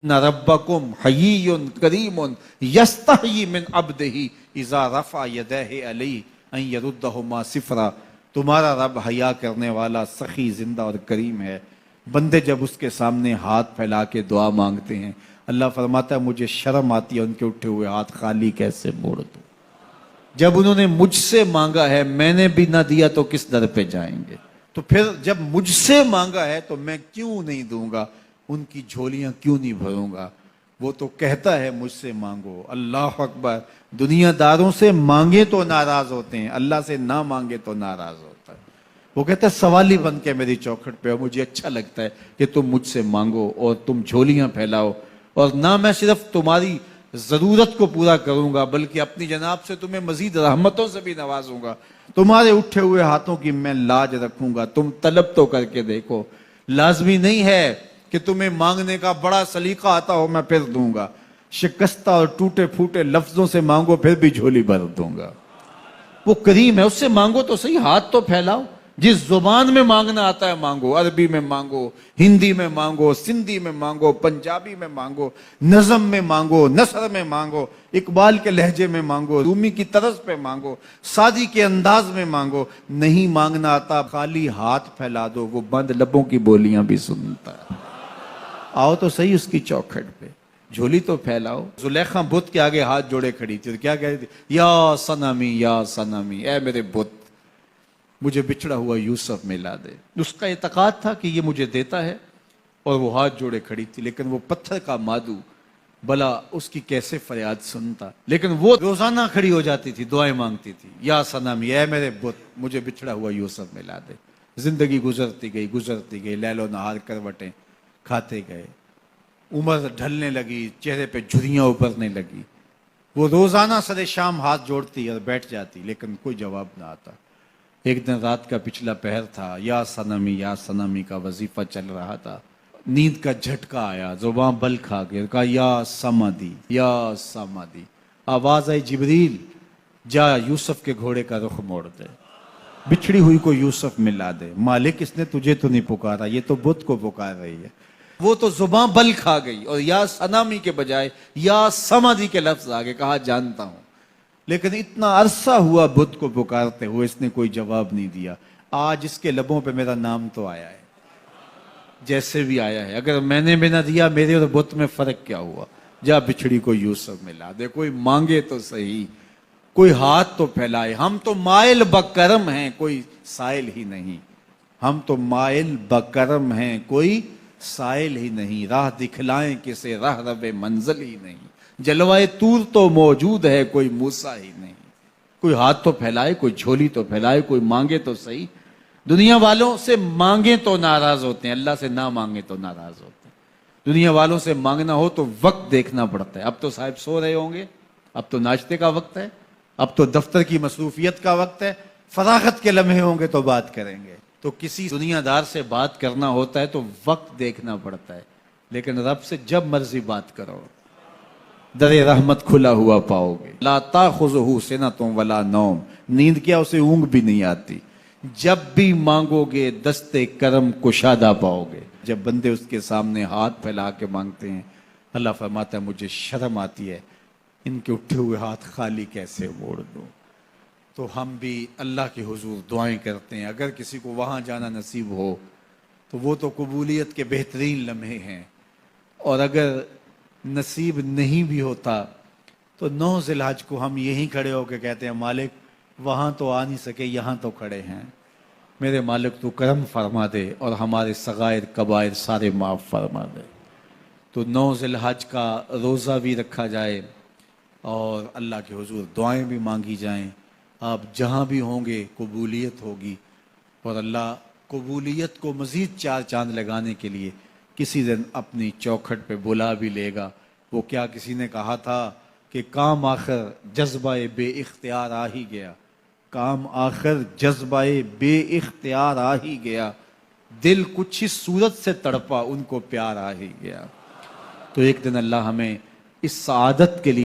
न रब्बकुम हय्युन करीमुन यस्तही मिन अब्दिही इज़ा रफ़ा यदैहि अलैहि अन यरुद्दहुमा सिफ़रा। तुम्हारा रब हया करने वाला, सखी, जिंदा और करीम है। बंदे जब उसके सामने हाथ फैला के दुआ मांगते हैं, अल्लाह फरमाता है मुझे शर्म आती है उनके उठे हुए हाथ खाली कैसे मोड़ दूं। जब उन्होंने मुझसे मांगा है, मैंने भी ना दिया तो किस दर पे जाएंगे। तो फिर जब मुझसे मांगा है तो मैं क्यों नहीं दूंगा, उनकी झोलियां क्यों नहीं भरूंगा। वो तो कहता है मुझसे मांगो। अल्लाह अकबर। दुनियादारों से मांगे तो नाराज होते हैं, अल्लाह से ना मांगे तो नाराज होता है। वो कहता है सवाली बन के मेरी चौखट पे हो, मुझे अच्छा लगता है कि तुम मुझसे मांगो और तुम झोलियां फैलाओ, और ना मैं सिर्फ तुम्हारी जरूरत को पूरा करूंगा बल्कि अपनी जनाब से तुम्हें मजीद रहमतों से भी नवाजूंगा। तुम्हारे उठे हुए हाथों की मैं लाज रखूंगा, तुम तलब तो करके देखो। लाजमी नहीं है कि तुम्हें मांगने का बड़ा सलीका आता हो मैं फिर दूंगा। शिकस्ता और टूटे फूटे लफ्जों से मांगो फिर भी झोली भर दूंगा। वो करीम है, उससे मांगो तो सही, हाथ तो फैलाओ। जिस जुबान में मांगना आता है मांगो, अरबी में मांगो, हिंदी में मांगो, सिंधी में मांगो, पंजाबी में मांगो, नज़म में मांगो, नसर में मांगो, इकबाल के लहजे में मांगो, रूमी की तरज पे मांगो, सादी के अंदाज में मांगो। नहीं मांगना आता, खाली हाथ फैला दो, वो बंद लबों की बोलियां भी सुनता है। आओ तो सही उसकी चौखट पे, झोली तो फैलाओ। जुलेखा बुत के आगे हाथ जोड़े खड़ी थी, क्या कह रही थी? या सनमी, या सनमी, ए मेरे बुत, मुझे बिछड़ा हुआ यूसुफ मिला दे। उसका एतकाद था कि ये मुझे देता है, और वो हाथ जोड़े खड़ी थी। लेकिन वो पत्थर का मादू, भला उसकी कैसे फरियाद सुनता। लेकिन वो रोजाना खड़ी हो जाती थी, दुआएं मांगती थी, या सनमी, ए मेरे बुत, मुझे बिछड़ा हुआ यूसुफ मिला दे। जिंदगी गुजरती गई, लैलो नहार करवटें खाते गए। उम्र ढलने लगी, चेहरे पे झुर्रियां उभरने लगी। वो रोजाना सरे शाम हाथ जोड़ती और बैठ जाती, लेकिन कोई जवाब ना आता। एक दिन रात का पिछला पहर था, या सनमी का वजीफा चल रहा था। नींद का झटका आया, जुबान बल खा गया, कहा या समादी, या समादी। आवाज आई, जिब्रील जा यूसुफ के घोड़े का रुख मोड़ दे, बिछड़ी हुई को यूसुफ मिला दे। मालिक इसने तुझे तो नहीं पुकारा, ये तो बुत को पुकार रही है। वो तो जुबान बल खा गई और या सनामी के बजाय या समाधि के लफ्ज आगे, कहा जानता हूं। लेकिन इतना अरसा हुआ बुत को पुकारते हुए, इसने कोई जवाब नहीं दिया। आज इसके लबों पे मेरा नाम तो आया है, जैसे भी आया है। अगर मैंने भी ना दिया, मेरे और बुत में फर्क क्या हुआ। जा बिछड़ी को यूसुफ मिला दे। कोई मांगे तो सही, कोई हाथ तो फैलाए। हम तो माइल बकरम हैं, कोई साइल ही नहीं। हम तो माइल बकरम हैं, कोई साइल ही नहीं। राह दिखलाएं किसे, राह रबे मंजिल ही नहीं। जलवाए तूर तो मौजूद है, कोई मूसा ही नहीं। कोई हाथ तो फैलाए, कोई झोली तो फैलाए, कोई मांगे तो सही। दुनिया वालों से मांगे तो नाराज होते हैं, अल्लाह से ना मांगे तो नाराज होते हैं। दुनिया वालों से मांगना हो तो वक्त देखना पड़ता है। अब तो साहब सो रहे होंगे, अब तो नाश्ते का वक्त है, अब तो दफ्तर की मसरूफियत का वक्त है। फरागत के लम्हे होंगे तो बात करेंगे। तो किसी दुनियादार से बात करना होता है तो वक्त देखना पड़ता है। लेकिन रब से जब मर्जी बात करो, दरे रहमत खुला हुआ पाओगे। ला ताखुज़ुहु सिनतुन वला नौम, नींद क्या, उसे ऊंघ भी नहीं आती। जब भी मांगोगे दस्ते करम कुशादा पाओगे। जब बंदे उसके सामने हाथ फैला के मांगते हैं, अल्लाह फरमाता है मुझे शर्म आती है, इनके उठे हुए हाथ खाली कैसे मोड़ दूं। तो हम भी अल्लाह के हुजूर दुआएं करते हैं। अगर किसी को वहां जाना नसीब हो तो वो तो कबूलियत के बेहतरीन लम्हे हैं, और अगर नसीब नहीं भी होता तो 9 ज़िलहज को हम यहीं खड़े होकर कहते हैं मालिक वहां तो आ नहीं सके, यहां तो खड़े हैं। मेरे मालिक तू करम फरमा दे और हमारे सगायर कबायर सारे माफ फरमा दे। तो 9 ज़िलहज का रोज़ा भी रखा जाए और अल्लाह के हुजूर दुआएं भी मांगी जाएं। आप जहाँ भी होंगे कबूलियत होगी, और अल्लाह कबूलियत को मज़ीद 4 चांद लगाने के लिए किसी दिन अपनी चौखट पे बुला भी लेगा। वो क्या किसी ने कहा था कि काम आखिर जज्बाए बे इख्तियार आ ही गया, काम आखिर जज्बाए बे इख्तियार आ ही गया, दिल कुछ इस सूरत से तड़पा उनको प्यार आ ही गया। तो एक दिन अल्लाह हमें इस सआदत के लिए